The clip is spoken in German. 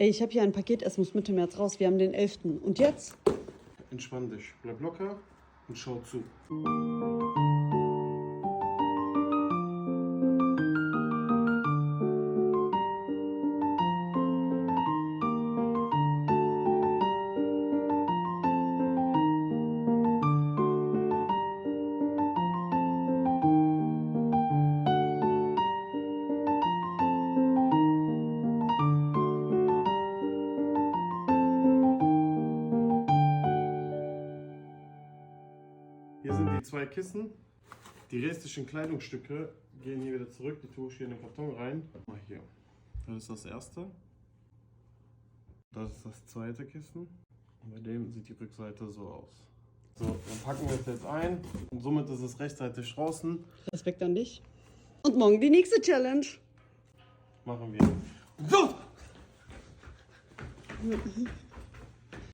Ey, ich habe hier ein Paket, es muss Mitte März raus. Wir haben den 11. Und jetzt? Entspann dich, bleib locker und schau zu. Hier sind die 2 Kissen. Die restlichen Kleidungsstücke gehen hier wieder zurück. Die tue ich hier in den Karton rein. Mal hier. Das ist das erste. Das ist das zweite Kissen. Und bei dem sieht die Rückseite so aus. So, dann packen wir es jetzt ein. Und somit ist es rechtzeitig draußen. Respekt an dich. Und morgen die nächste Challenge. Machen wir. So!